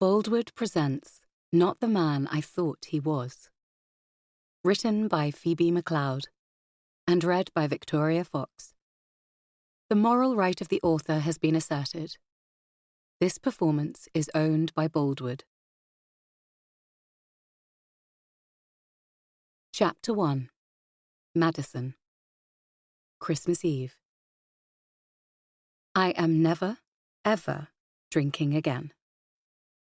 Boldwood presents Not the Man I Thought He Was. Written by Phoebe MacLeod and read by Victoria Fox. The moral right of the author has been asserted. This performance is owned by Boldwood. Chapter 1. Madison. Christmas Eve. I am never, ever drinking again.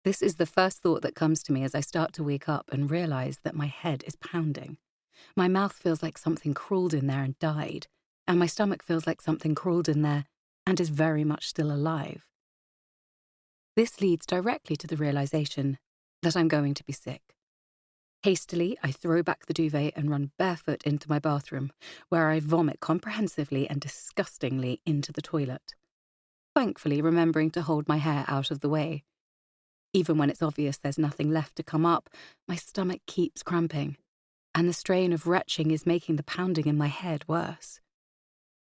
This is the first thought that comes to me as I start to wake up and realise that my head is pounding. My mouth feels like something crawled in there and died, and my stomach feels like something crawled in there and is very much still alive. This leads directly to the realisation that I'm going to be sick. Hastily, I throw back the duvet and run barefoot into my bathroom, where I vomit comprehensively and disgustingly into the toilet, thankfully remembering to hold my hair out of the way. Even when it's obvious there's nothing left to come up, my stomach keeps cramping, and the strain of retching is making the pounding in my head worse.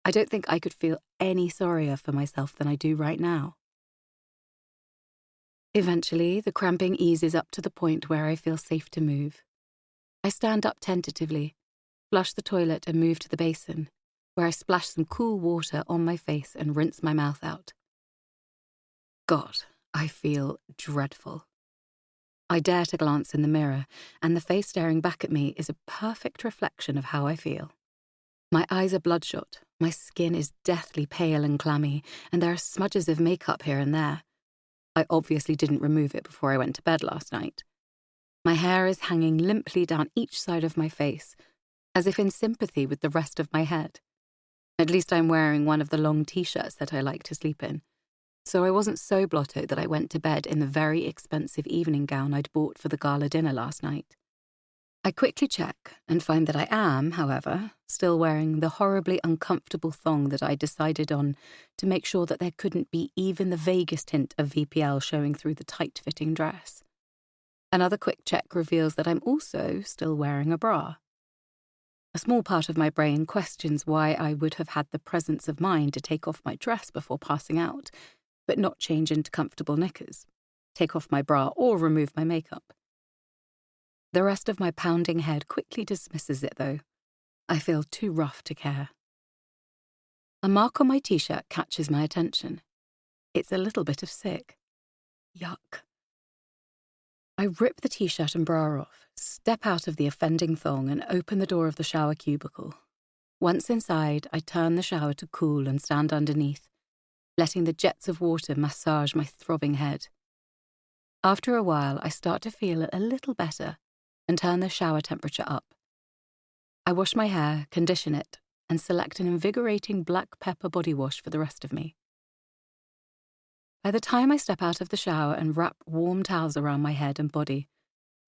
I don't think I could feel any sorrier for myself than I do right now. Eventually, the cramping eases up to the point where I feel safe to move. I stand up tentatively, flush the toilet and move to the basin, where I splash some cool water on my face and rinse my mouth out. God, I feel dreadful. I dare to glance in the mirror, and the face staring back at me is a perfect reflection of how I feel. My eyes are bloodshot, my skin is deathly pale and clammy, and there are smudges of makeup here and there. I obviously didn't remove it before I went to bed last night. My hair is hanging limply down each side of my face, as if in sympathy with the rest of my head. At least I'm wearing one of the long t-shirts that I like to sleep in, so I wasn't so blottoed that I went to bed in the very expensive evening gown I'd bought for the gala dinner last night. I quickly check and find that I am, however, still wearing the horribly uncomfortable thong that I decided on to make sure that there couldn't be even the vaguest hint of VPL showing through the tight-fitting dress. Another quick check reveals that I'm also still wearing a bra. A small part of my brain questions why I would have had the presence of mind to take off my dress before passing out, but not change into comfortable knickers, take off my bra or remove my makeup. The rest of my pounding head quickly dismisses it, though. I feel too rough to care. A mark on my t-shirt catches my attention. It's a little bit of sick. Yuck. I rip the t-shirt and bra off, step out of the offending thong and open the door of the shower cubicle. Once inside, I turn the shower to cool and stand underneath, letting the jets of water massage my throbbing head. After a while, I start to feel a little better and turn the shower temperature up. I wash my hair, condition it, and select an invigorating black pepper body wash for the rest of me. By the time I step out of the shower and wrap warm towels around my head and body,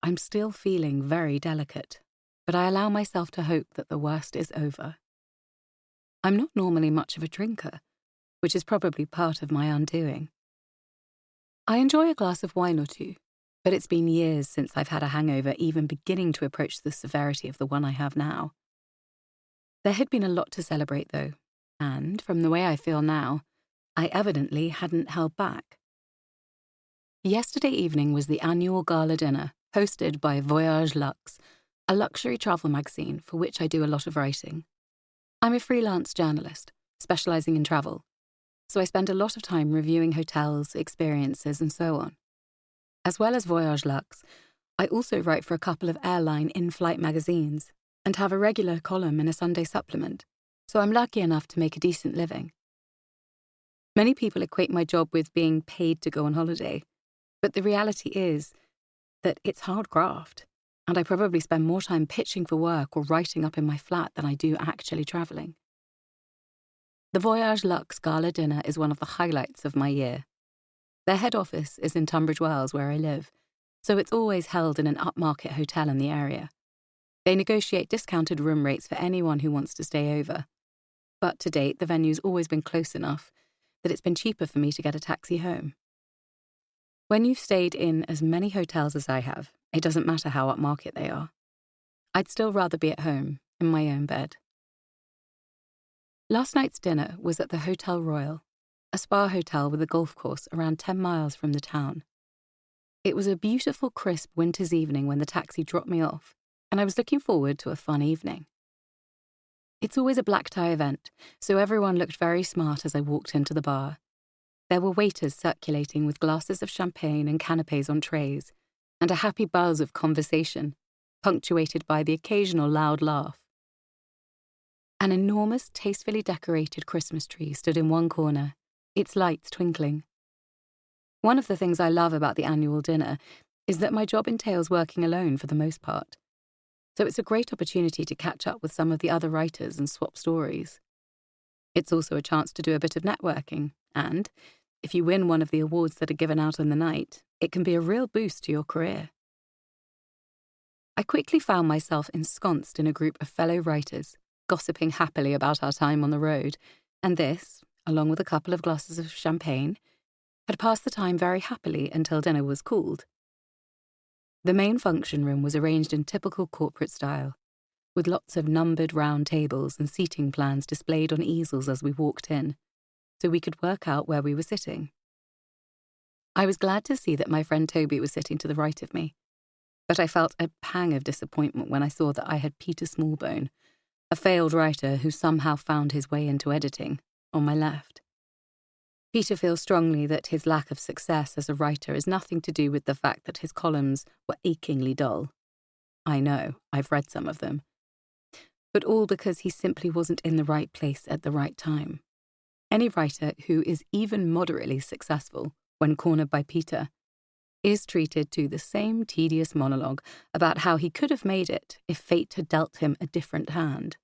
I'm still feeling very delicate, but I allow myself to hope that the worst is over. I'm not normally much of a drinker, which is probably part of my undoing. I enjoy a glass of wine or two, but it's been years since I've had a hangover even beginning to approach the severity of the one I have now. There had been a lot to celebrate, though, and, from the way I feel now, I evidently hadn't held back. Yesterday evening was the annual gala dinner, hosted by Voyage Luxe, a luxury travel magazine for which I do a lot of writing. I'm a freelance journalist, specialising in travel, so I spend a lot of time reviewing hotels, experiences, and so on. As well as Voyage Luxe, I also write for a couple of airline in-flight magazines and have a regular column in a Sunday supplement, so I'm lucky enough to make a decent living. Many people equate my job with being paid to go on holiday, but the reality is that it's hard graft, and I probably spend more time pitching for work or writing up in my flat than I do actually travelling. The Voyage Luxe Gala dinner is one of the highlights of my year. Their head office is in Tunbridge Wells, where I live, so it's always held in an upmarket hotel in the area. They negotiate discounted room rates for anyone who wants to stay over, but to date the venue's always been close enough that it's been cheaper for me to get a taxi home. When you've stayed in as many hotels as I have, it doesn't matter how upmarket they are. I'd still rather be at home, in my own bed. Last night's dinner was at the Hotel Royal, a spa hotel with a golf course around 10 miles from the town. It was a beautiful, crisp winter's evening when the taxi dropped me off, and I was looking forward to a fun evening. It's always a black tie event, so everyone looked very smart as I walked into the bar. There were waiters circulating with glasses of champagne and canapés on trays, and a happy buzz of conversation, punctuated by the occasional loud laugh. An enormous, tastefully decorated Christmas tree stood in one corner, its lights twinkling. One of the things I love about the annual dinner is that my job entails working alone for the most part, so it's a great opportunity to catch up with some of the other writers and swap stories. It's also a chance to do a bit of networking, and if you win one of the awards that are given out on the night, it can be a real boost to your career. I quickly found myself ensconced in a group of fellow writers, gossiping happily about our time on the road, and this, along with a couple of glasses of champagne, had passed the time very happily until dinner was called. The main function room was arranged in typical corporate style, with lots of numbered round tables and seating plans displayed on easels as we walked in, so we could work out where we were sitting. I was glad to see that my friend Toby was sitting to the right of me, but I felt a pang of disappointment when I saw that I had Peter Smallbone, a failed writer who somehow found his way into editing, on my left. Peter feels strongly that his lack of success as a writer is nothing to do with the fact that his columns were achingly dull. I know, I've read some of them. But all because he simply wasn't in the right place at the right time. Any writer who is even moderately successful, when cornered by Peter, is treated to the same tedious monologue about how he could have made it if fate had dealt him a different hand.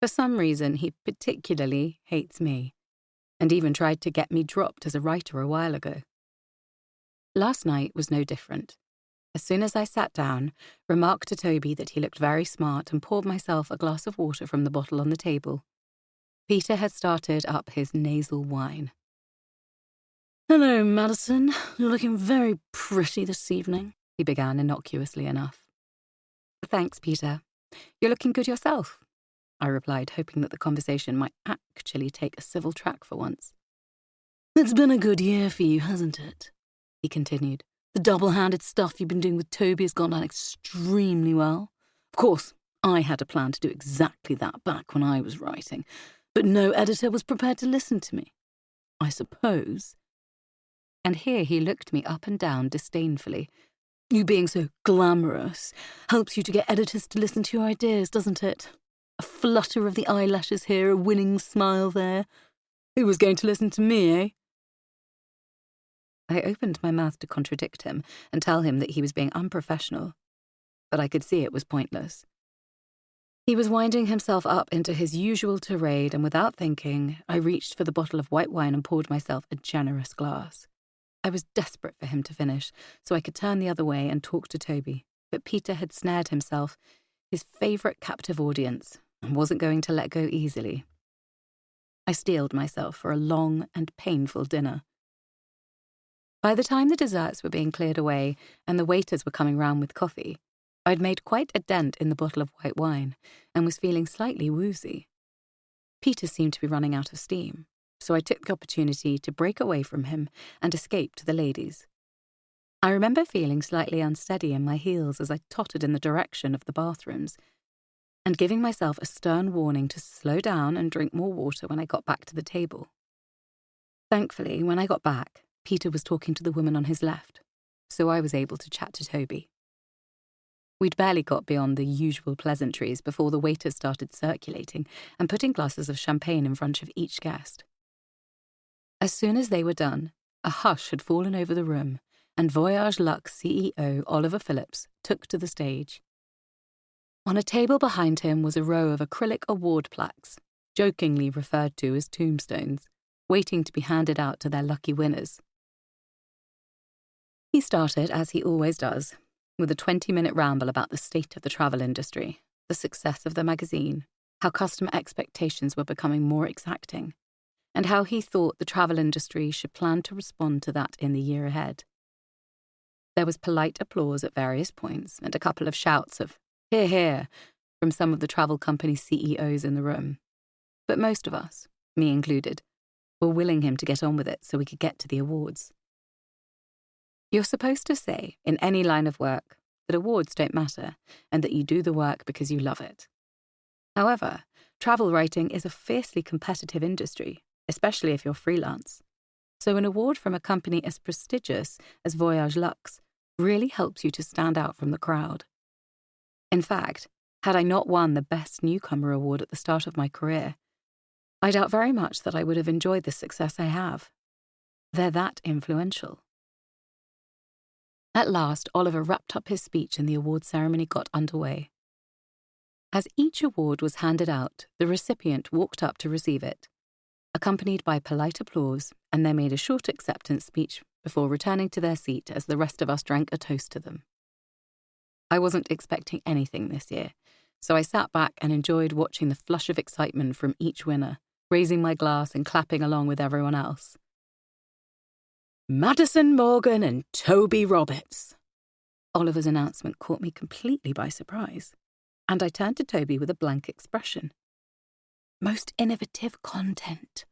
For some reason, he particularly hates me, and even tried to get me dropped as a writer a while ago. Last night was no different. As soon as I sat down, remarked to Toby that he looked very smart and poured myself a glass of water from the bottle on the table, Peter had started up his nasal whine. "Hello, Madison. You're looking very pretty this evening," he began innocuously enough. "Thanks, Peter. You're looking good yourself," I replied, hoping that the conversation might actually take a civil track for once. "It's been a good year for you, hasn't it?" he continued. "The double-handed stuff you've been doing with Toby has gone down extremely well. Of course, I had a plan to do exactly that back when I was writing, but no editor was prepared to listen to me. I suppose," and here he looked me up and down disdainfully, "you being so glamorous helps you to get editors to listen to your ideas, doesn't it? A flutter of the eyelashes here, a winning smile there. Who was going to listen to me, eh?" I opened my mouth to contradict him and tell him that he was being unprofessional, but I could see it was pointless. He was winding himself up into his usual tirade, and without thinking, I reached for the bottle of white wine and poured myself a generous glass. I was desperate for him to finish, so I could turn the other way and talk to Toby, but Peter had snared himself, his favourite captive audience, and wasn't going to let go easily. I steeled myself for a long and painful dinner. By the time the desserts were being cleared away and the waiters were coming round with coffee, I'd made quite a dent in the bottle of white wine and was feeling slightly woozy. Peter seemed to be running out of steam, so I took the opportunity to break away from him and escape to the ladies. I remember feeling slightly unsteady in my heels as I tottered in the direction of the bathrooms, and giving myself a stern warning to slow down and drink more water when I got back to the table. Thankfully, when I got back, Peter was talking to the woman on his left, so I was able to chat to Toby. We'd barely got beyond the usual pleasantries before the waiters started circulating and putting glasses of champagne in front of each guest. As soon as they were done, a hush had fallen over the room, and Voyage Luxe CEO Oliver Phillips took to the stage. On a table behind him was a row of acrylic award plaques, jokingly referred to as tombstones, waiting to be handed out to their lucky winners. He started, as he always does, with a 20-minute ramble about the state of the travel industry, the success of the magazine, how customer expectations were becoming more exacting, and how he thought the travel industry should plan to respond to that in the year ahead. There was polite applause at various points and a couple of shouts of "Hear, hear" from some of the travel company CEOs in the room. But most of us, me included, were willing him to get on with it so we could get to the awards. You're supposed to say, in any line of work, that awards don't matter and that you do the work because you love it. However, travel writing is a fiercely competitive industry, especially if you're freelance. So an award from a company as prestigious as Voyage Luxe really helps you to stand out from the crowd. In fact, had I not won the Best Newcomer award at the start of my career, I doubt very much that I would have enjoyed the success I have. They're that influential. At last, Oliver wrapped up his speech and the award ceremony got underway. As each award was handed out, the recipient walked up to receive it, accompanied by polite applause, and they made a short acceptance speech before returning to their seat as the rest of us drank a toast to them. I wasn't expecting anything this year, so I sat back and enjoyed watching the flush of excitement from each winner, raising my glass and clapping along with everyone else. Madison Morgan and Toby Roberts. Oliver's announcement caught me completely by surprise, and I turned to Toby with a blank expression. Most innovative content,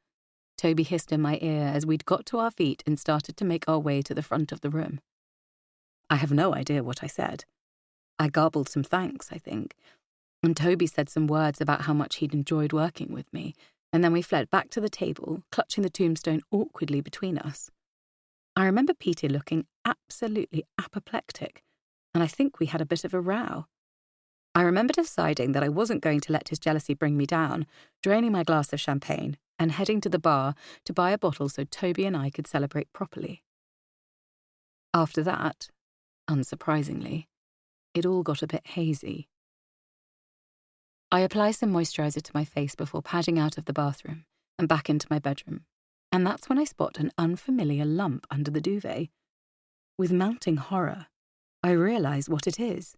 Toby hissed in my ear as we'd got to our feet and started to make our way to the front of the room. I have no idea what I said. I garbled some thanks, I think, and Toby said some words about how much he'd enjoyed working with me, and then we fled back to the table, clutching the tombstone awkwardly between us. I remember Peter looking absolutely apoplectic, and I think we had a bit of a row. I remember deciding that I wasn't going to let his jealousy bring me down, draining my glass of champagne and heading to the bar to buy a bottle so Toby and I could celebrate properly. After that, unsurprisingly, it all got a bit hazy. I apply some moisturiser to my face before padding out of the bathroom and back into my bedroom, and that's when I spot an unfamiliar lump under the duvet. With mounting horror, I realise what it is.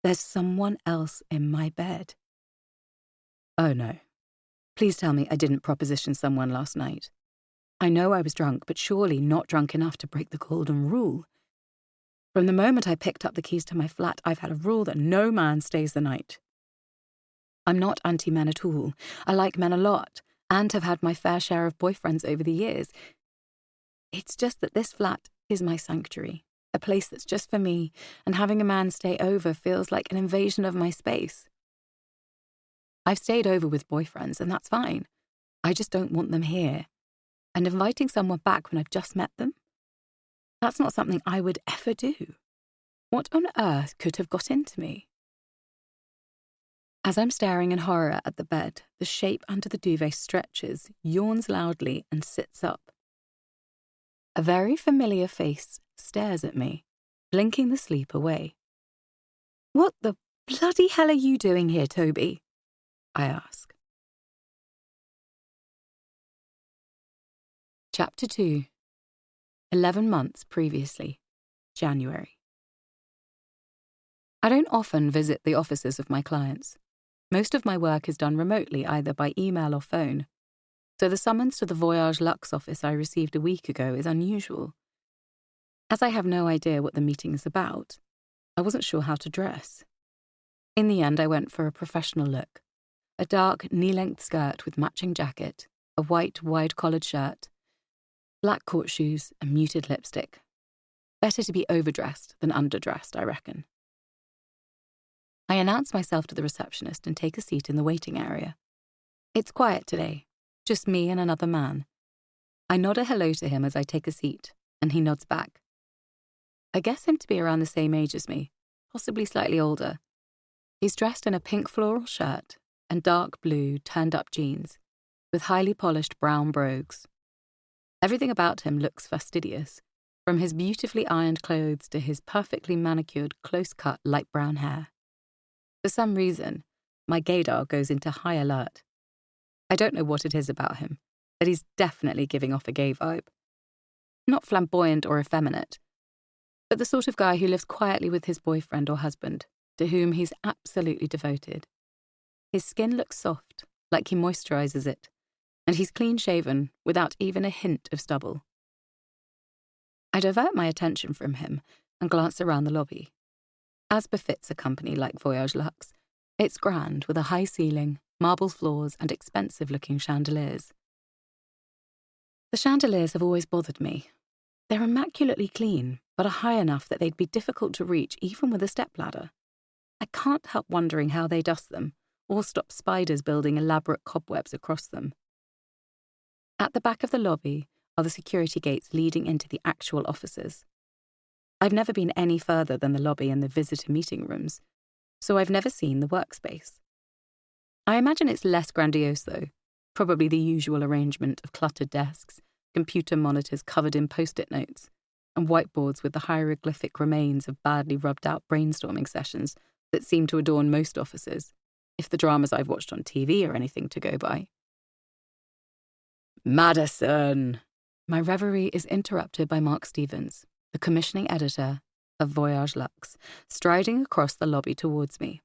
There's someone else in my bed. Oh no. Please tell me I didn't proposition someone last night. I know I was drunk, but surely not drunk enough to break the golden rule. From the moment I picked up the keys to my flat, I've had a rule that no man stays the night. I'm not anti-men at all. I like men a lot, and have had my fair share of boyfriends over the years. It's just that this flat is my sanctuary, a place that's just for me, and having a man stay over feels like an invasion of my space. I've stayed over with boyfriends, and that's fine. I just don't want them here. And inviting someone back when I've just met them? That's not something I would ever do. What on earth could have got into me? As I'm staring in horror at the bed, the shape under the duvet stretches, yawns loudly, and sits up. A very familiar face stares at me, blinking the sleep away. What the bloody hell are you doing here, Toby? I ask. Chapter 2. 11 months previously, January. I don't often visit the offices of my clients. Most of my work is done remotely, either by email or phone. So the summons to the Voyage Luxe office I received a week ago is unusual. As I have no idea what the meeting is about, I wasn't sure how to dress. In the end, I went for a professional look. A dark, knee-length skirt with matching jacket, a white, wide-collared shirt, black court shoes, and muted lipstick. Better to be overdressed than underdressed, I reckon. I announce myself to the receptionist and take a seat in the waiting area. It's quiet today, just me and another man. I nod a hello to him as I take a seat, and he nods back. I guess him to be around the same age as me, possibly slightly older. He's dressed in a pink floral shirt and dark blue turned-up jeans, with highly polished brown brogues. Everything about him looks fastidious, from his beautifully ironed clothes to his perfectly manicured, close-cut light brown hair. For some reason, my gaydar goes into high alert. I don't know what it is about him, but he's definitely giving off a gay vibe. Not flamboyant or effeminate, but the sort of guy who lives quietly with his boyfriend or husband, to whom he's absolutely devoted. His skin looks soft, like he moisturizes it, and he's clean-shaven without even a hint of stubble. I divert my attention from him and glance around the lobby. As befits a company like Voyage Luxe, it's grand with a high ceiling, marble floors, and expensive-looking chandeliers. The chandeliers have always bothered me. They're immaculately clean, but are high enough that they'd be difficult to reach even with a stepladder. I can't help wondering how they dust them, or stop spiders building elaborate cobwebs across them. At the back of the lobby are the security gates leading into the actual offices. I've never been any further than the lobby and the visitor meeting rooms, so I've never seen the workspace. I imagine it's less grandiose, though, probably the usual arrangement of cluttered desks, computer monitors covered in post-it notes, and whiteboards with the hieroglyphic remains of badly rubbed-out brainstorming sessions that seem to adorn most offices, if the dramas I've watched on TV are anything to go by. Madison! My reverie is interrupted by Mark Stevens, the commissioning editor of Voyage Luxe, striding across the lobby towards me.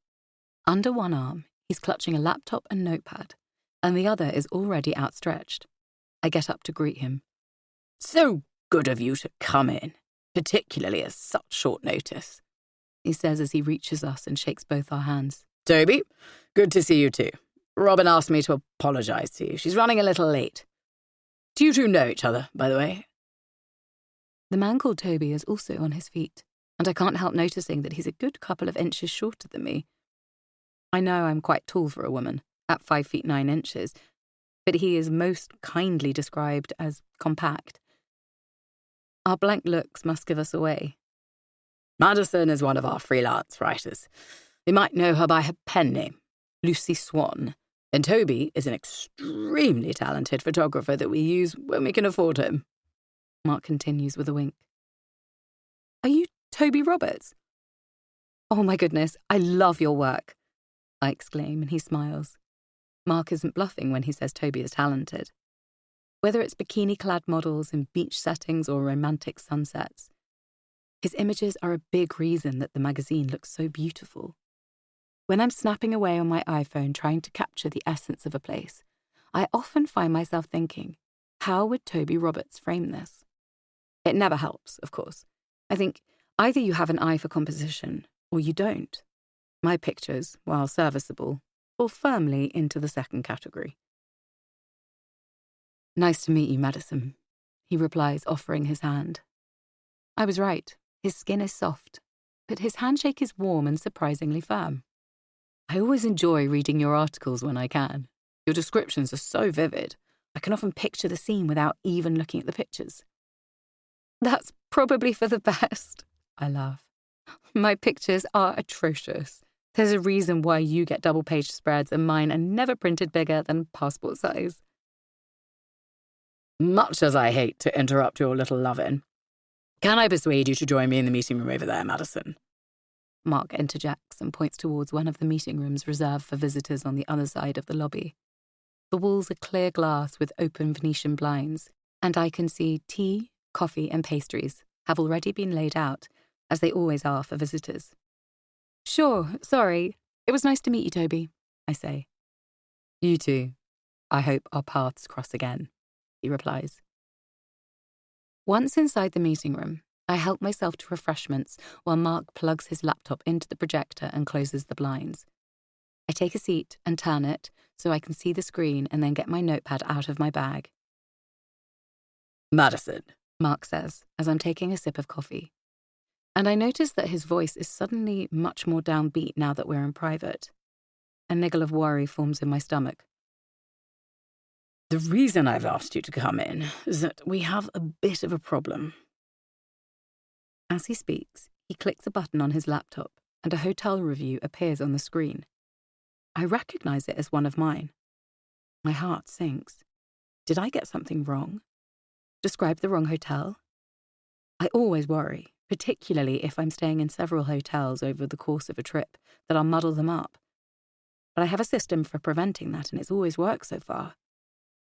Under one arm, he's clutching a laptop and notepad, and the other is already outstretched. I get up to greet him. So good of you to come in, particularly at such short notice, he says as he reaches us and shakes both our hands. Toby, good to see you too. Robin asked me to apologise to you. She's running a little late. Do you two know each other, by the way? The man called Toby is also on his feet, and I can't help noticing that he's a good couple of inches shorter than me. I know I'm quite tall for a woman, at 5 feet 9 inches, but he is most kindly described as compact. Our blank looks must give us away. Madison is one of our freelance writers. You might know her by her pen name, Lucy Swan, and Toby is an extremely talented photographer that we use when we can afford him. Mark continues with a wink. Are you Toby Roberts? Oh my goodness, I love your work, I exclaim, and he smiles. Mark isn't bluffing when he says Toby is talented. Whether it's bikini-clad models in beach settings or romantic sunsets, his images are a big reason that the magazine looks so beautiful. When I'm snapping away on my iPhone trying to capture the essence of a place, I often find myself thinking, how would Toby Roberts frame this? It never helps, of course. I think either you have an eye for composition or you don't. My pictures, while serviceable, fall firmly into the second category. Nice to meet you, Madison, he replies, offering his hand. I was right. His skin is soft, but his handshake is warm and surprisingly firm. I always enjoy reading your articles when I can. Your descriptions are so vivid, I can often picture the scene without even looking at the pictures. That's probably for the best, I laugh. My pictures are atrocious. There's a reason why you get double-page spreads and mine are never printed bigger than passport size. Much as I hate to interrupt your little love-in, can I persuade you to join me in the meeting room over there, Madison? Mark interjects and points towards one of the meeting rooms reserved for visitors on the other side of the lobby. The walls are clear glass with open Venetian blinds, and I can see tea, coffee and pastries have already been laid out, as they always are for visitors. Sure, sorry. It was nice to meet you, Toby, I say. You too. I hope our paths cross again, he replies. Once inside the meeting room, I help myself to refreshments while Mark plugs his laptop into the projector and closes the blinds. I take a seat and turn it so I can see the screen and then get my notepad out of my bag. Madison, Mark says, as I'm taking a sip of coffee. And I notice that his voice is suddenly much more downbeat now that we're in private. A niggle of worry forms in my stomach. The reason I've asked you to come in is that we have a bit of a problem. As he speaks, he clicks a button on his laptop and a hotel review appears on the screen. I recognize it as one of mine. My heart sinks. Did I get something wrong? Describe the wrong hotel? I always worry, particularly if I'm staying in several hotels over the course of a trip, that I'll muddle them up. But I have a system for preventing that and it's always worked so far.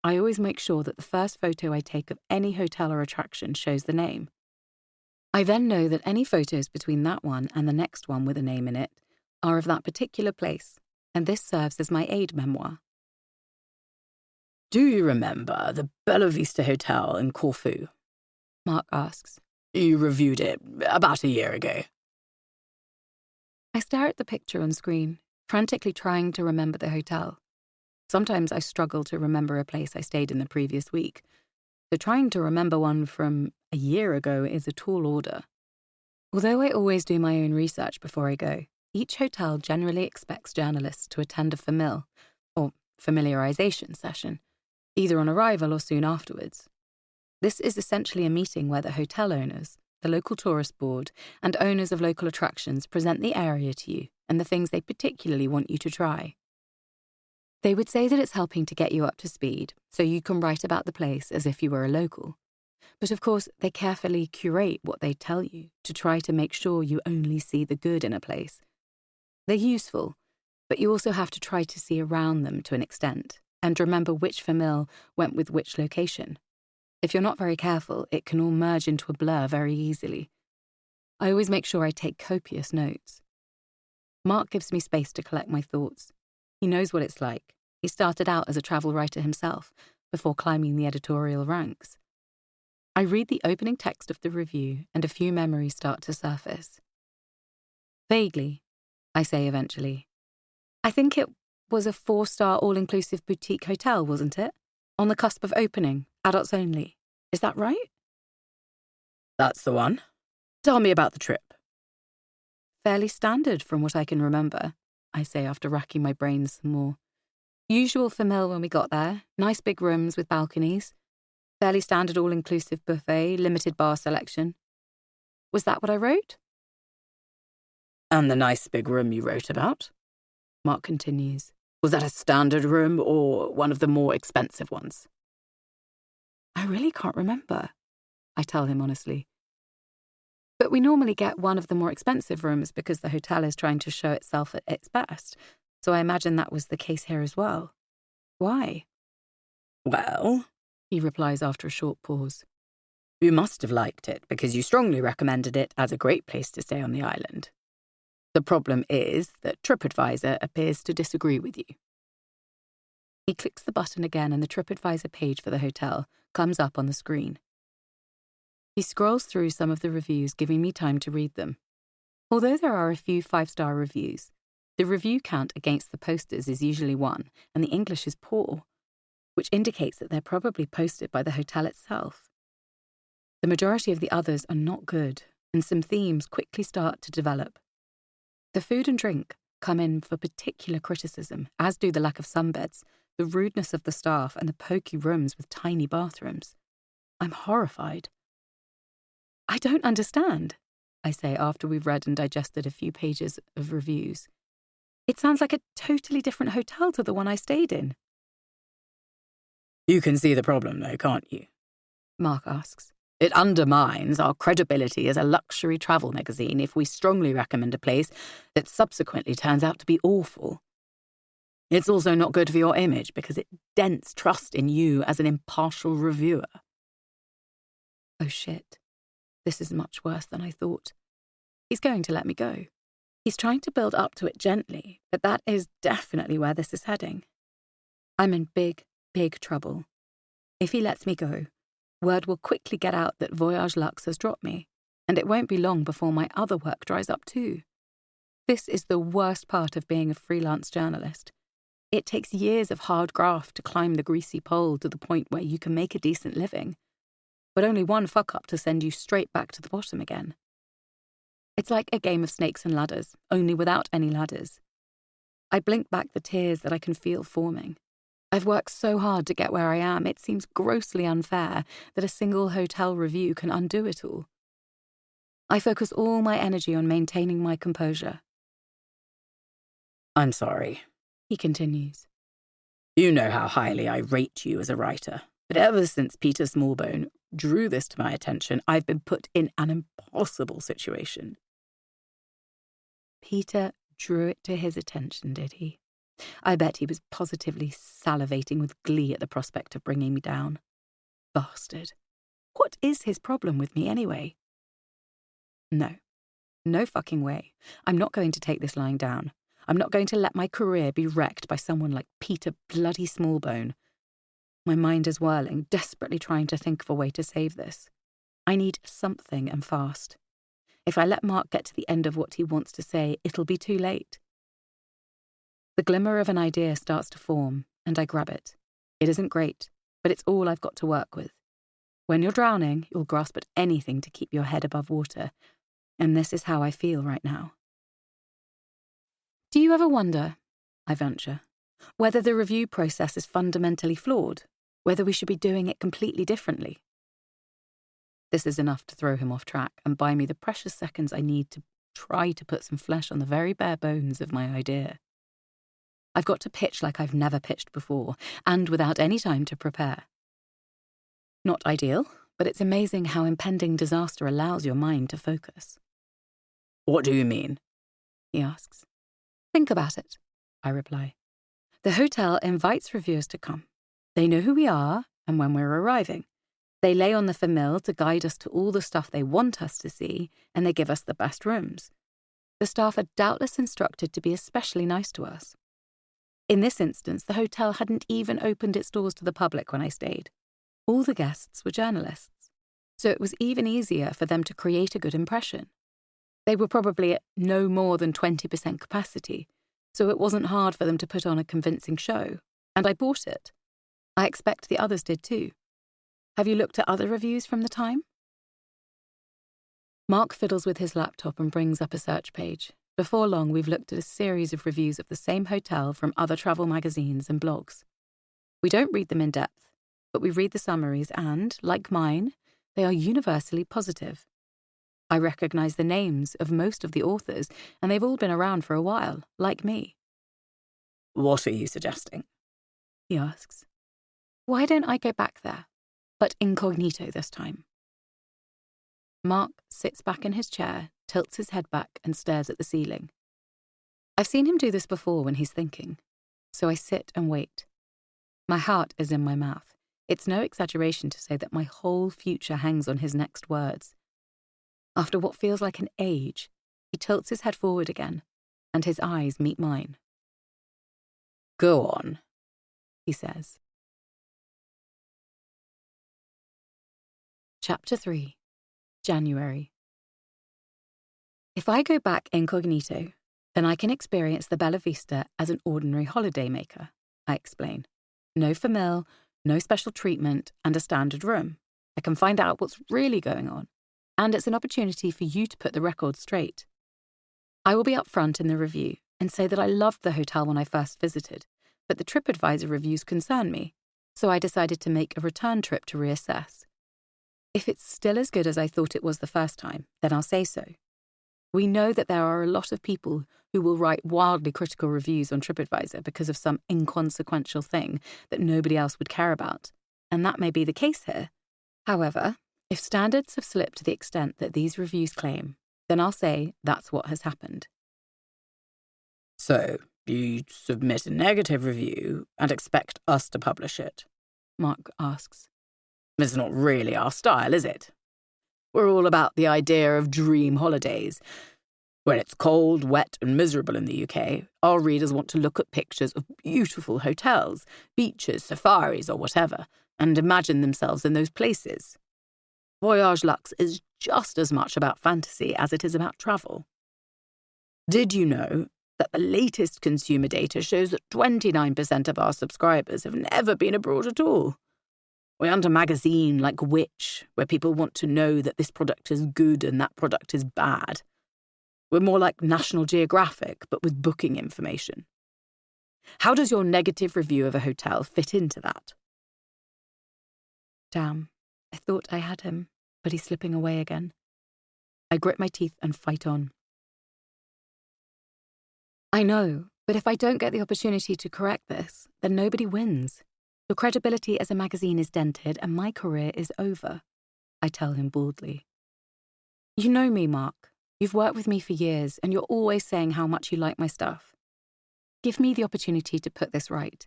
I always make sure that the first photo I take of any hotel or attraction shows the name. I then know that any photos between that one and the next one with a name in it are of that particular place, and this serves as my aid memoir. Do you remember the Bella Vista Hotel in Corfu? Mark asks. You reviewed it about a year ago. I stare at the picture on screen, frantically trying to remember the hotel. Sometimes I struggle to remember a place I stayed in the previous week, so trying to remember one from a year ago is a tall order. Although I always do my own research before I go, each hotel generally expects journalists to attend a famil, or familiarisation session, either on arrival or soon afterwards. This is essentially a meeting where the hotel owners, the local tourist board, and owners of local attractions present the area to you and the things they particularly want you to try. They would say that it's helping to get you up to speed, so you can write about the place as if you were a local. But of course, they carefully curate what they tell you to try to make sure you only see the good in a place. They're useful, but you also have to try to see around them to an extent and remember which famil went with which location. If you're not very careful, it can all merge into a blur very easily. I always make sure I take copious notes. Mark gives me space to collect my thoughts. He knows what it's like. He started out as a travel writer himself, before climbing the editorial ranks. I read the opening text of the review, and a few memories start to surface. Vaguely, I say eventually. I think it was a 4-star all-inclusive boutique hotel, wasn't it? On the cusp of opening, adults only. Is that right? That's the one. Tell me about the trip. Fairly standard from what I can remember, I say after racking my brains some more. Usual famil when we got there, nice big rooms with balconies. Fairly standard all-inclusive buffet, limited bar selection. Was that what I wrote? And the nice big room you wrote about? Mark continues. Was that a standard room or one of the more expensive ones? I really can't remember, I tell him honestly. But we normally get one of the more expensive rooms because the hotel is trying to show itself at its best, so I imagine that was the case here as well. Why? Well, he replies after a short pause. You must have liked it because you strongly recommended it as a great place to stay on the island. The problem is that TripAdvisor appears to disagree with you. He clicks the button again and the TripAdvisor page for the hotel comes up on the screen. He scrolls through some of the reviews, giving me time to read them. Although there are a few 5-star reviews, the review count against the posters is usually 1, and the English is poor, which indicates that they're probably posted by the hotel itself. The majority of the others are not good, and some themes quickly start to develop. The food and drink come in for particular criticism, as do the lack of sunbeds, the rudeness of the staff, and the pokey rooms with tiny bathrooms. I'm horrified. I don't understand, I say after we've read and digested a few pages of reviews. It sounds like a totally different hotel to the one I stayed in. You can see the problem though, can't you? Mark asks. It undermines our credibility as a luxury travel magazine if we strongly recommend a place that subsequently turns out to be awful. It's also not good for your image because it dents trust in you as an impartial reviewer. Oh shit. This is much worse than I thought. He's going to let me go. He's trying to build up to it gently, but that is definitely where this is heading. I'm in big, big trouble. If he lets me go, word will quickly get out that Voyage Luxe has dropped me, and it won't be long before my other work dries up too. This is the worst part of being a freelance journalist. It takes years of hard graft to climb the greasy pole to the point where you can make a decent living, but only one fuck-up to send you straight back to the bottom again. It's like a game of snakes and ladders, only without any ladders. I blink back the tears that I can feel forming. I've worked so hard to get where I am, it seems grossly unfair that a single hotel review can undo it all. I focus all my energy on maintaining my composure. I'm sorry, he continues. You know how highly I rate you as a writer, but ever since Peter Smallbone drew this to my attention, I've been put in an impossible situation. Peter drew it to his attention, did he? I bet he was positively salivating with glee at the prospect of bringing me down. Bastard. What is his problem with me anyway? No fucking way. I'm not going to take this lying down. I'm not going to let my career be wrecked by someone like Peter bloody Smallbone. My mind is whirling, desperately trying to think of a way to save this. I need something and fast. If I let Mark get to the end of what he wants to say, it'll be too late. The glimmer of an idea starts to form, and I grab it. It isn't great, but it's all I've got to work with. When you're drowning, you'll grasp at anything to keep your head above water, and this is how I feel right now. Do you ever wonder, I venture, whether the review process is fundamentally flawed, whether we should be doing it completely differently? This is enough to throw him off track and buy me the precious seconds I need to try to put some flesh on the very bare bones of my idea. I've got to pitch like I've never pitched before, and without any time to prepare. Not ideal, but it's amazing how impending disaster allows your mind to focus. What do you mean? He asks. Think about it, I reply. The hotel invites reviewers to come. They know who we are and when we're arriving. They lay on the famille to guide us to all the stuff they want us to see, and they give us the best rooms. The staff are doubtless instructed to be especially nice to us. In this instance, the hotel hadn't even opened its doors to the public when I stayed. All the guests were journalists, so it was even easier for them to create a good impression. They were probably at no more than 20% capacity, so it wasn't hard for them to put on a convincing show, and I bought it. I expect the others did too. Have you looked at other reviews from the time? Mark fiddles with his laptop and brings up a search page. Before long, we've looked at a series of reviews of the same hotel from other travel magazines and blogs. We don't read them in depth, but we read the summaries and, like mine, they are universally positive. I recognise the names of most of the authors, and they've all been around for a while, like me. What are you suggesting? He asks. Why don't I go back there, but incognito this time? Mark sits back in his chair, tilts his head back and stares at the ceiling. I've seen him do this before when he's thinking, so I sit and wait. My heart is in my mouth. It's no exaggeration to say that my whole future hangs on his next words. After what feels like an age, he tilts his head forward again, and his eyes meet mine. Go on, he says. Chapter 3, January. If I go back incognito, then I can experience the Bella Vista as an ordinary holidaymaker, I explain. No famille, no special treatment, and a standard room. I can find out what's really going on, and it's an opportunity for you to put the record straight. I will be upfront in the review and say that I loved the hotel when I first visited, but the TripAdvisor reviews concern me, so I decided to make a return trip to reassess. If it's still as good as I thought it was the first time, then I'll say so. We know that there are a lot of people who will write wildly critical reviews on TripAdvisor because of some inconsequential thing that nobody else would care about, and that may be the case here. However, if standards have slipped to the extent that these reviews claim, then I'll say that's what has happened. So, you submit a negative review and expect us to publish it? Mark asks. It's not really our style, is it? We're all about the idea of dream holidays. When it's cold, wet and miserable in the UK, our readers want to look at pictures of beautiful hotels, beaches, safaris or whatever, and imagine themselves in those places. Voyage Luxe is just as much about fantasy as it is about travel. Did you know that the latest consumer data shows that 29% of our subscribers have never been abroad at all? We aren't a magazine like Which, where people want to know that this product is good and that product is bad. We're more like National Geographic, but with booking information. How does your negative review of a hotel fit into that? Damn, I thought I had him, but he's slipping away again. I grit my teeth and fight on. I know, but if I don't get the opportunity to correct this, then nobody wins. Your credibility as a magazine is dented and my career is over, I tell him baldly. You know me, Mark. You've worked with me for years and you're always saying how much you like my stuff. Give me the opportunity to put this right.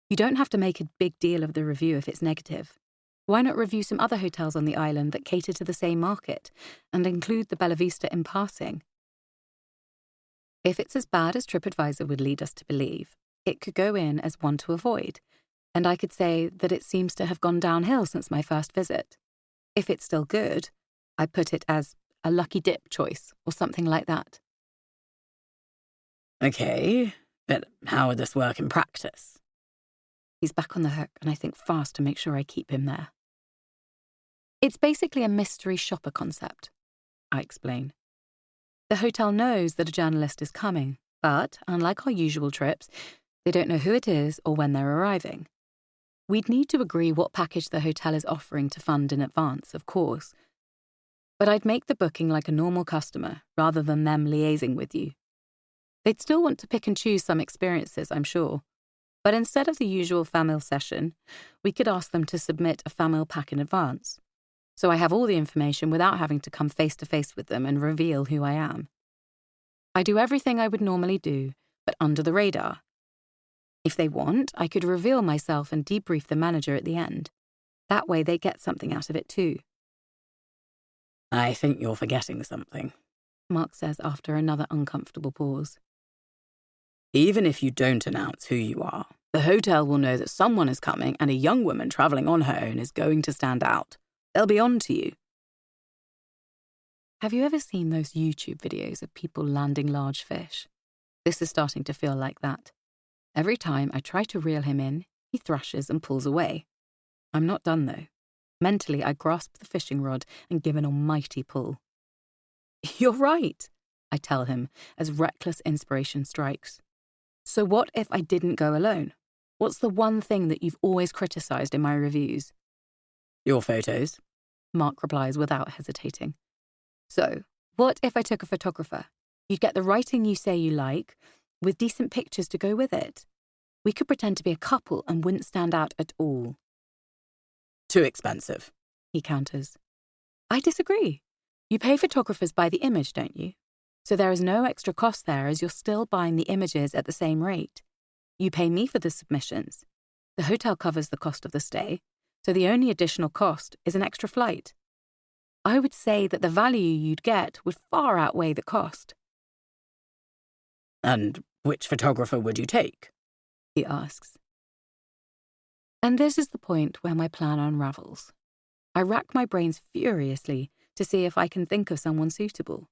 You don't have to make a big deal of the review if it's negative. Why not review some other hotels on the island that cater to the same market and include the Bella Vista in passing? If it's as bad as TripAdvisor would lead us to believe, it could go in as one to avoid, and I could say that it seems to have gone downhill since my first visit. If it's still good, I put it as a lucky dip choice or something like that. Okay, but how would this work in practice? He's back on the hook and I think fast to make sure I keep him there. It's basically a mystery shopper concept, I explain. The hotel knows that a journalist is coming, but, unlike our usual trips, they don't know who it is or when they're arriving. We'd need to agree what package the hotel is offering to fund in advance, of course. But I'd make the booking like a normal customer, rather than them liaising with you. They'd still want to pick and choose some experiences, I'm sure. But instead of the usual famille session, we could ask them to submit a famille pack in advance. So I have all the information without having to come face to face with them and reveal who I am. I do everything I would normally do, but under the radar. If they want, I could reveal myself and debrief the manager at the end. That way they get something out of it too. I think you're forgetting something, Mark says after another uncomfortable pause. Even if you don't announce who you are, the hotel will know that someone is coming and a young woman travelling on her own is going to stand out. They'll be on to you. Have you ever seen those YouTube videos of people landing large fish? This is starting to feel like that. Every time I try to reel him in, he thrashes and pulls away. I'm not done though. Mentally, I grasp the fishing rod and give an almighty pull. You're right, I tell him as reckless inspiration strikes. So what if I didn't go alone? What's the one thing that you've always criticised in my reviews? Your photos, Mark replies without hesitating. So, what if I took a photographer? You'd get the writing you say you like, with decent pictures to go with it. We could pretend to be a couple and wouldn't stand out at all. Too expensive, he counters. I disagree. You pay photographers by the image, don't you? So there is no extra cost there as you're still buying the images at the same rate. You pay me for the submissions. The hotel covers the cost of the stay, so the only additional cost is an extra flight. I would say that the value you'd get would far outweigh the cost. And which photographer would you take? He asks. And this is the point where my plan unravels. I rack my brains furiously to see if I can think of someone suitable.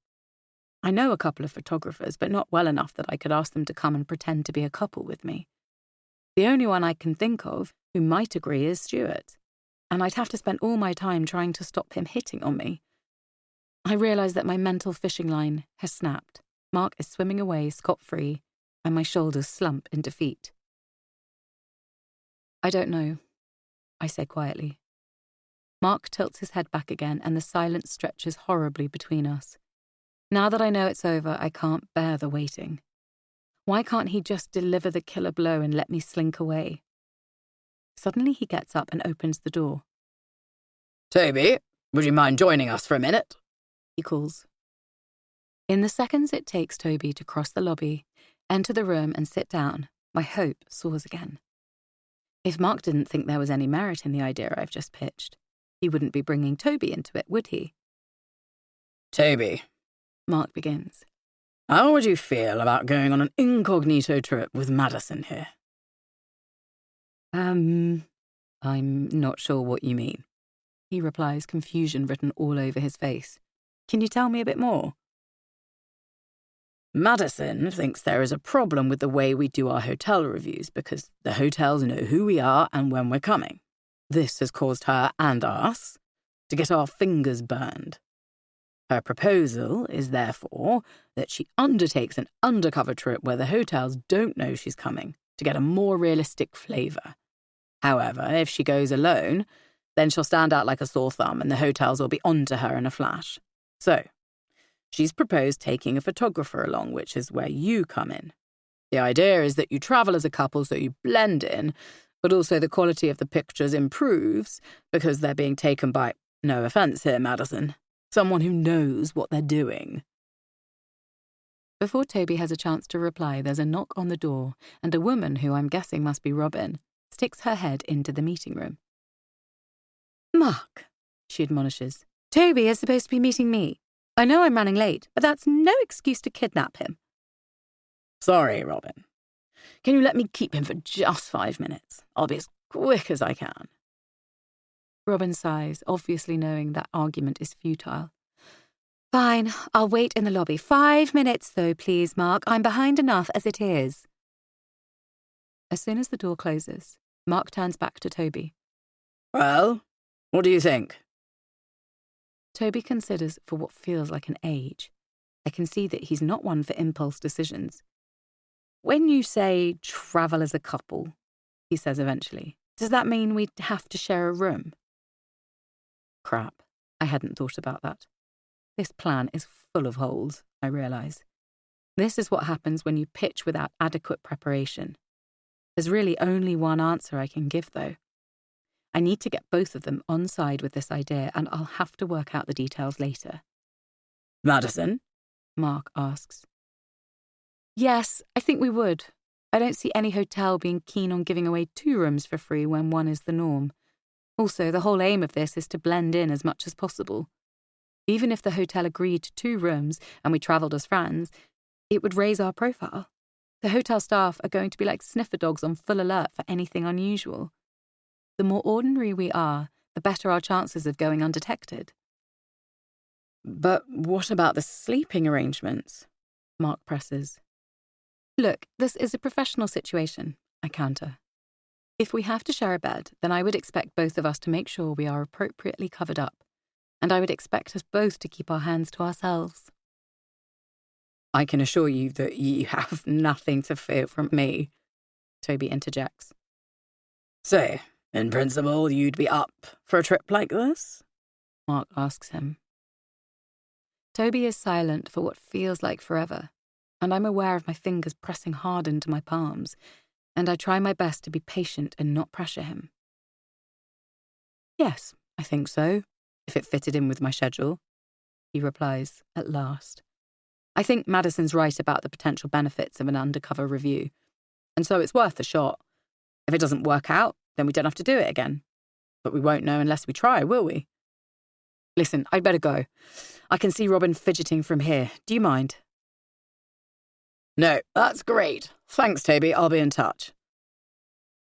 I know a couple of photographers, but not well enough that I could ask them to come and pretend to be a couple with me. The only one I can think of who might agree is Stuart, and I'd have to spend all my time trying to stop him hitting on me. I realise that my mental fishing line has snapped. Mark is swimming away scot-free, and my shoulders slump in defeat. I don't know, I say quietly. Mark tilts his head back again, and the silence stretches horribly between us. Now that I know it's over, I can't bear the waiting. Why can't he just deliver the killer blow and let me slink away? Suddenly he gets up and opens the door. Toby, would you mind joining us for a minute? He calls. In the seconds it takes Toby to cross the lobby, enter the room and sit down, my hope soars again. If Mark didn't think there was any merit in the idea I've just pitched, he wouldn't be bringing Toby into it, would he? Toby, Mark begins. How would you feel about going on an incognito trip with Madison here? I'm not sure what you mean, he replies, confusion written all over his face. Can you tell me a bit more? Madison thinks there is a problem with the way we do our hotel reviews because the hotels know who we are and when we're coming. This has caused her and us to get our fingers burned. Her proposal is therefore that she undertakes an undercover trip where the hotels don't know she's coming to get a more realistic flavour. However, if she goes alone, then she'll stand out like a sore thumb and the hotels will be onto her in a flash. So, she's proposed taking a photographer along, which is where you come in. The idea is that you travel as a couple so you blend in, but also the quality of the pictures improves because they're being taken by, no offence here, Madison, someone who knows what they're doing. Before Toby has a chance to reply, there's a knock on the door, and a woman, who I'm guessing must be Robin, sticks her head into the meeting room. Mark, she admonishes, Toby is supposed to be meeting me. I know I'm running late, but that's no excuse to kidnap him. Sorry, Robin. Can you let me keep him for just 5 minutes? I'll be as quick as I can. Robin sighs, obviously knowing that argument is futile. Fine, I'll wait in the lobby. 5 minutes, though, please, Mark. I'm behind enough as it is. As soon as the door closes, Mark turns back to Toby. Well, what do you think? Toby considers for what feels like an age. I can see that he's not one for impulse decisions. "When you say travel as a couple," he says eventually, "does that mean we'd have to share a room?" Crap, I hadn't thought about that. This plan is full of holes, I realise. This is what happens when you pitch without adequate preparation. There's really only one answer I can give, though. I need to get both of them on side with this idea, and I'll have to work out the details later. "Madison?" Mark asks. "Yes, I think we would. I don't see any hotel being keen on giving away 2 rooms for free when one is the norm. Also, the whole aim of this is to blend in as much as possible. Even if the hotel agreed to 2 rooms and we travelled as friends, it would raise our profile. The hotel staff are going to be like sniffer dogs on full alert for anything unusual. The more ordinary we are, the better our chances of going undetected." "But what about the sleeping arrangements?" Mark presses. "Look, this is a professional situation," I counter. "If we have to share a bed, then I would expect both of us to make sure we are appropriately covered up, and I would expect us both to keep our hands to ourselves." "I can assure you that you have nothing to fear from me," Toby interjects. "So, in principle, you'd be up for a trip like this?" Mark asks him. Toby is silent for what feels like forever, and I'm aware of my fingers pressing hard into my palms, and I try my best to be patient and not pressure him. "Yes, I think so, if it fitted in with my schedule," he replies at last. "I think Madison's right about the potential benefits of an undercover review, and so it's worth a shot. If it doesn't work out, then we don't have to do it again. But we won't know unless we try, will we? Listen, I'd better go. I can see Robin fidgeting from here. Do you mind?" "No, that's great. Thanks, Toby. I'll be in touch."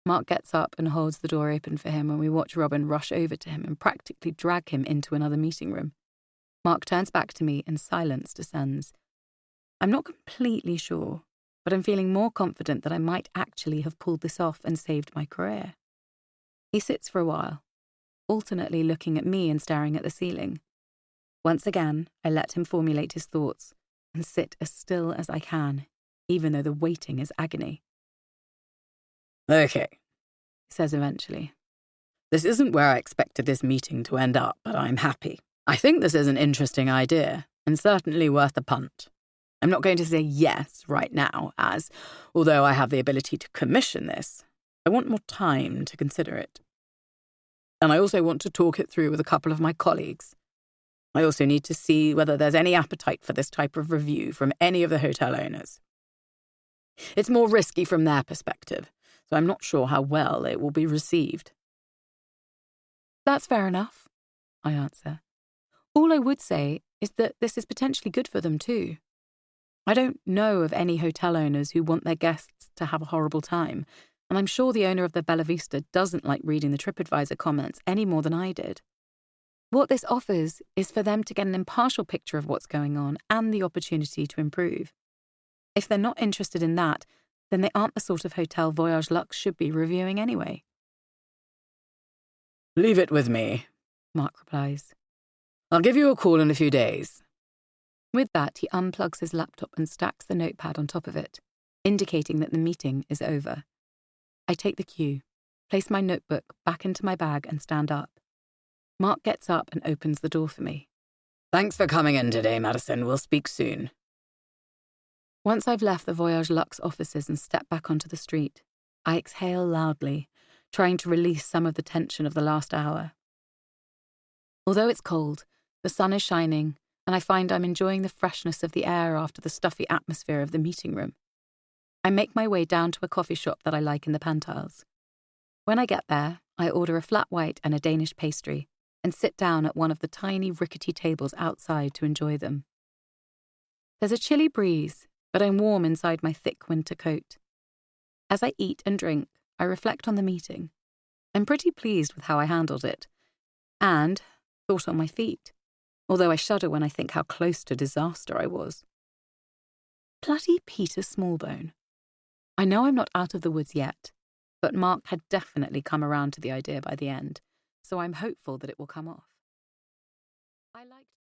Mark gets up and holds the door open for him, and we watch Robin rush over to him and practically drag him into another meeting room. Mark turns back to me and silence descends. I'm not completely sure, but I'm feeling more confident that I might actually have pulled this off and saved my career. He sits for a while, alternately looking at me and staring at the ceiling. Once again, I let him formulate his thoughts and sit as still as I can, even though the waiting is agony. "Okay," he says eventually. "This isn't where I expected this meeting to end up, but I'm happy. I think this is an interesting idea, and certainly worth a punt. I'm not going to say yes right now, as, although I have the ability to commission this, I want more time to consider it. And I also want to talk it through with a couple of my colleagues. I also need to see whether there's any appetite for this type of review from any of the hotel owners. It's more risky from their perspective, so I'm not sure how well it will be received." "That's fair enough," I answer. "All I would say is that this is potentially good for them too. I don't know of any hotel owners who want their guests to have a horrible time, and I'm sure the owner of the Bella Vista doesn't like reading the TripAdvisor comments any more than I did. What this offers is for them to get an impartial picture of what's going on and the opportunity to improve. If they're not interested in that, then they aren't the sort of hotel Voyage Luxe should be reviewing anyway." "Leave it with me," Mark replies. "I'll give you a call in a few days." With that, he unplugs his laptop and stacks the notepad on top of it, indicating that the meeting is over. I take the cue, place my notebook back into my bag and stand up. Mark gets up and opens the door for me. "Thanks for coming in today, Madison. We'll speak soon." Once I've left the Voyage Luxe offices and stepped back onto the street, I exhale loudly, trying to release some of the tension of the last hour. Although it's cold, the sun is shining, and I find I'm enjoying the freshness of the air after the stuffy atmosphere of the meeting room. I make my way down to a coffee shop that I like in the Pantiles. When I get there, I order a flat white and a Danish pastry, and sit down at one of the tiny rickety tables outside to enjoy them. There's a chilly breeze, but I'm warm inside my thick winter coat. As I eat and drink, I reflect on the meeting. I'm pretty pleased with how I handled it, and thought on my feet, although I shudder when I think how close to disaster I was. Bloody Peter Smallbone. I know I'm not out of the woods yet, but Mark had definitely come around to the idea by the end, so I'm hopeful that it will come off. I liked